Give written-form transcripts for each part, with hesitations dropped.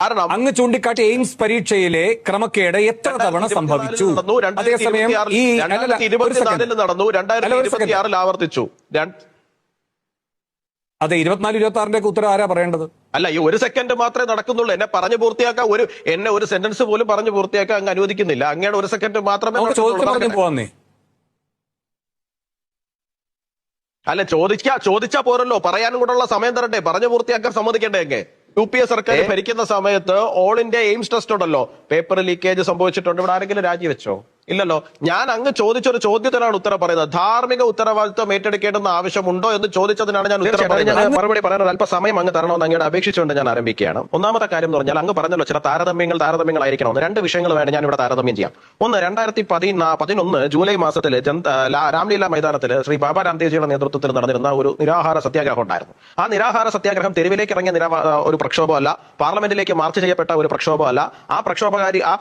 കാരണം അങ്ങ് ചൂണ്ടിക്കാട്ടി എയിംസ് പരീക്ഷയിലെ ക്രമക്കേട് എത്ര തവണ സംഭവിച്ചു? അതേസമയം ഈ നടന്നു 2026 ആവർത്തിച്ചു. അതെ, 24-26 ഉത്തരം ആരാ പറയേണ്ടത്? അല്ല, ഈ ഒരു സെക്കൻഡ് മാത്രമേ നടക്കുന്നുള്ളൂ. എന്നെ പറഞ്ഞു പൂർത്തിയാക്കാൻ എന്നെ ഒരു സെന്റൻസ് പോലും പറഞ്ഞു പൂർത്തിയാക്കാൻ അങ്ങ് അനുവദിക്കുന്നില്ല. അങ്ങയുടെ ഒരു സെക്കൻഡ് മാത്രമേ പോവാന്നേ. അല്ല, ചോദിച്ചാ പോരല്ലോ, പറയാനും കൂടെ ഉള്ള സമയം തരട്ടെ, പറഞ്ഞു പൂർത്തിയാക്കാൻ സമ്മതിക്കണ്ടേ? എങ്കിൽ UPA സർക്കാർ ഭരിക്കുന്ന സമയത്ത് ഓൾ ഇന്ത്യ എയിംസ് ടെസ്റ്റ് ഉണ്ടല്ലോ, പേപ്പർ ലീക്കേജ് സംഭവിച്ചിട്ടുണ്ട്. ഇവിടെ ആരെങ്കിലും രാജിവെച്ചോ? ഇല്ലല്ലോ. ഞാൻ അങ്ങ് ചോദിച്ചൊരു ചോദ്യത്തിനാണ് ഉത്തരം പറയുന്നത്. ധാർമ്മിക ഉത്തരവാദിത്വം ഏറ്റെടുക്കേണ്ടെന്ന് ആവശ്യമുണ്ടോ എന്ന് ചോദിച്ചതിനാണ് ഞാൻ ഉത്തരം പറയുന്നത്. മറുപടി പറയാൻ അല്പ സമയം അങ്ങ് തരണമെന്ന് അങ്ങയുടെ അപേക്ഷിച്ചുകൊണ്ട് ഞാൻ ആരംഭിക്കുകയാണ്. ഒന്നാമത്തെ കാര്യം എന്ന് പറഞ്ഞാൽ, അങ്ങ് പറഞ്ഞല്ലോ ചില താരതമ്യങ്ങളായിരിക്കണം. രണ്ട് വിഷയങ്ങൾ വേണം ഞാൻ ഇവിടെ താരതമ്യം ചെയ്യാം. ഒന്ന്, 2011 ജൂലൈ മാസത്തിൽ രാംലീല മൈതാനത്തിൽ ശ്രീ ബാബ രാംദേവ്ജിയുടെ നേതൃത്വത്തിൽ നടന്നിരുന്ന ഒരു നിരാഹാര സത്യാഗ്രഹം ഉണ്ടായിരുന്നു. ആ നിരാഹാര സത്യാഗ്രഹം തെരുവിലേക്ക് ഇറങ്ങിയ ഒരു പ്രക്ഷോഭമല്ല, പാർലമെന്റിലേക്ക് മാർച്ച് ചെയ്യപ്പെട്ട ഒരു പ്രക്ഷോഭമല്ല. ആ പ്രക്ഷോഭകാരി ആ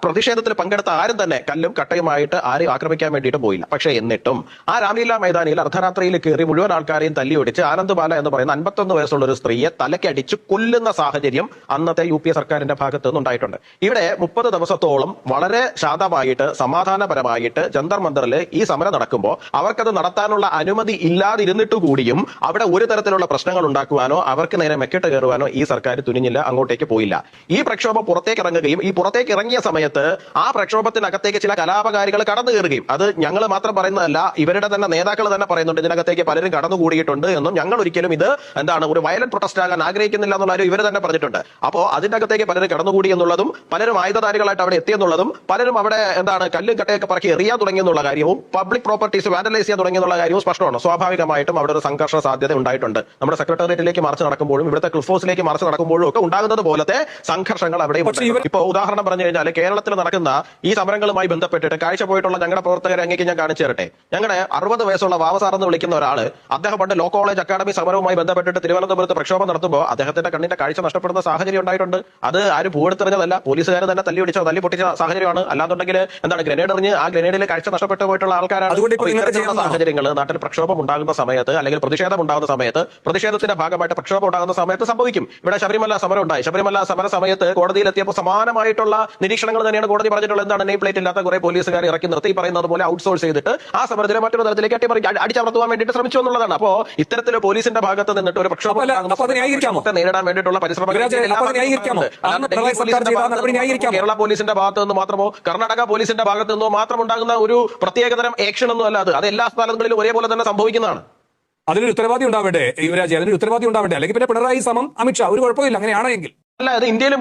പ്രതിഷേധത്തിൽ പങ്കെടുത്ത ആരും തന്നെ കല്ലും കട്ടയുമായിട്ട് ആരെയും ആക്രമിക്കാൻ വേണ്ടിയിട്ട് പോയില്ല. പക്ഷേ എന്നിട്ടും ആ രാംലീല മൈതാനിയിൽ അർദ്ധരാത്രിയിൽ കയറി മുഴുവൻ ആൾക്കാരെയും തല്ലിയൊടിച്ച് ആനന്ദ് ബാല എന്ന് പറയുന്ന 51 വയസ്സുള്ള ഒരു സ്ത്രീയെ തലക്കടിച്ച് കൊല്ലുന്ന സാഹചര്യം അന്നത്തെ UPA സർക്കാരിന്റെ ഭാഗത്ത് നിന്നുണ്ടായിട്ടുണ്ട്. ഇവിടെ 30 ദിവസത്തോളം വളരെ ശാന്തമായിട്ട് സമാധാനപരമായിട്ട് ജന്തർ മന്ദറിൽ ഈ സമരം നടക്കുമ്പോൾ അവർക്കത് നടത്താനുള്ള അനുമതി ഇല്ലാതിരുന്നിട്ട് കൂടിയും അവിടെ ഒരു തരത്തിലുള്ള പ്രശ്നങ്ങൾ ഉണ്ടാക്കുവാനോ അവർക്ക് നേരെ മെക്കിട്ട് കയറുവാനോ ഈ സർക്കാർ തുനിഞ്ഞില്ല, അങ്ങോട്ടേക്ക് പോയില്ല. ഈ പ്രക്ഷോഭം പുറത്തേക്ക് ഇറങ്ങുകയും ഈ പുറത്തേക്ക് ഇറങ്ങിയ സമയത്ത് ആ പ്രക്ഷോഭത്തിനകത്തേക്ക് ചില കലാപകാരികൾ കടന്നു കയറുകയും, അത് ഞങ്ങൾ മാത്രം പറയുന്നതല്ല, ഇവരുടെ തന്നെ നേതാക്കൾ തന്നെ പറയുന്നുണ്ട്, ഇതിനകത്തേക്ക് പലരും കടന്നുകൂടിയിട്ടുണ്ട് എന്നും, ഞങ്ങൾ ഒരിക്കലും ഇത് ഒരു വയലന്റ് പ്രൊട്ടസ്റ്റ് ആകാൻ ആഗ്രഹിക്കുന്നില്ല എന്നുള്ള കാര്യം ഇവർ തന്നെ പറഞ്ഞിട്ടുണ്ട്. അപ്പോൾ അതിന്റെ അകത്തേക്ക് പലരും കടന്നുകൂടി എന്നുള്ളതും പലരും ആയുധധാരികളായിട്ട് അവിടെ എത്തിയെന്നുള്ളതും പലരും അവിടെ കല്ലും കട്ടയൊക്കെ പറക്കി എറിയാൻ തുടങ്ങിയെന്നുള്ള കാര്യവും പബ്ലിക് പ്രോപ്പർട്ടീസ് വാൻഡലൈസ് ചെയ്യാൻ തുടങ്ങിയെന്നുള്ള കാര്യവും സ്പഷ്ടമാണ്. സ്വാഭാവികമായിട്ടും അവിടെ ഒരു സംഘർഷ സാധ്യത ഉണ്ടായിട്ടുണ്ട്. നമ്മുടെ സെക്രട്ടേറിയറ്റിലേക്ക് മാർച്ച് നടക്കുമ്പോഴും ഇവിടുത്തെ ക്ലിഫ് ഹൗസിലേക്ക് മാർച്ച് നടക്കുമ്പോഴും ഒക്കെ ഉണ്ടാകുന്നത് പോലത്തെ സംഘർഷങ്ങൾ അവിടെ. ഇപ്പൊ ഉദാഹരണം പറഞ്ഞു കഴിഞ്ഞാൽ, കേരളത്തിൽ നടക്കുന്ന ഈ സമരങ്ങളുമായി ബന്ധപ്പെട്ടിട്ട് കാഴ്ച പോയിട്ടുള്ള ഞങ്ങളുടെ പ്രവർത്തകരെ അങ്ങേക്ക് ഞാൻ കാണിച്ചു തരട്ടെ. ഞങ്ങളുടെ 60 വയസ്സുള്ള വാവസാർ എന്ന് വിളിക്കുന്ന ഒരാള്, അദ്ദേഹം പണ്ട് ലോ കോളേജ് അക്കാദമി സമരവുമായി ബന്ധപ്പെട്ടിട്ട് തിരുവനന്തപുരത്ത് പ്രക്ഷോഭം നടത്തുമ്പോൾ അദ്ദേഹത്തിന്റെ കണ്ണിന്റെ കാഴ്ച നഷ്ടപ്പെടുന്ന സാഹചര്യം ഉണ്ടായിട്ടുണ്ട്. അത് ആരും പൂവെടുത്തെറിഞ്ഞതല്ല, പോലീസുകാർ തന്നെ തല്ലി പൊട്ടിച്ച സാഹചര്യമാണ്. അല്ലാന്നുണ്ടെങ്കിൽ ഗ്രനേഡ് എറിഞ്ഞ് ആ ഗ്രനേഡിൽ കാഴ്ച നഷ്ടപ്പെട്ടു പോയിട്ടുള്ള ആൾക്കാരാണ്. സാഹചര്യങ്ങൾ നാട്ടിൽ പ്രക്ഷോഭം ഉണ്ടാകുന്ന സമയത്ത് അല്ലെങ്കിൽ പ്രതിഷേധം ഉണ്ടാകുന്ന സമയത്ത്, പ്രതിഷേധത്തിന്റെ ഭാഗമായിട്ട് പ്രക്ഷോഭം ഉണ്ടാകുന്ന സമയത്ത് സംഭവിക്കും. ഇവിടെ ശബരിമല സമരം ഉണ്ടായി. ശബരിമല സമര സമയത്ത് കോടതിയിലെത്തിയപ്പോൾ സമാനമായിട്ടുള്ള നിരീക്ഷണങ്ങൾ തന്നെയാണ് കോടതി പറഞ്ഞിട്ടുള്ളത്. എന്താണ്, നെയിം പ്ലേറ്റ് ഇല്ലാത്ത കുറെ പോലീസുകാർ ഇറക്കി നിർത്തി പറയുന്നത് പോലെ ഔട്ട്സോഴ്സ് ചെയ്തിട്ട് ആ സമരത്തിലെ മറ്റൊരു തരത്തിലേക്ക് അടിച്ചമർത്തുവാൻ വേണ്ടിയിട്ട് ശ്രമിച്ചു എന്നുള്ളതാണ്. അപ്പോ ഇത്തരത്തിൽ പോലീസിന്റെ ഭാഗത്ത് നിന്നിട്ട് ഒരു പ്രക്ഷോഭം നേരിടാൻ വേണ്ടിയിട്ടുള്ള പരിശ്രമങ്ങൾ കേരള പോലീസിന്റെ ഭാഗത്ത് നിന്ന് മാത്രമോ കർണാടക പോലീസിന്റെ ഭാഗത്ത് നിന്നോ മാത്രം ഉണ്ടാകുന്ന ഒരു പ്രത്യേകതരം ആക്ഷൻ ഒന്നും അല്ല. അത് എല്ലാ സ്ഥലങ്ങളിലും ഒരേപോലെ തന്നെ സംഭവിക്കുന്നതാണ്. അതിനൊരു ഉത്തരവാദി ഉണ്ടാവേണ്ടേ യുവരാജ്? അതിനൊരു ഉത്തരവാദി ഉണ്ടാവേണ്ടേ? അല്ലെങ്കിൽ പിന്നെ പിണറായി സമം അമിത്ഷാ, ഒരു കുഴപ്പമില്ല അങ്ങനെയാണെങ്കിൽ. അല്ല, അത് ഇന്ത്യയിൽ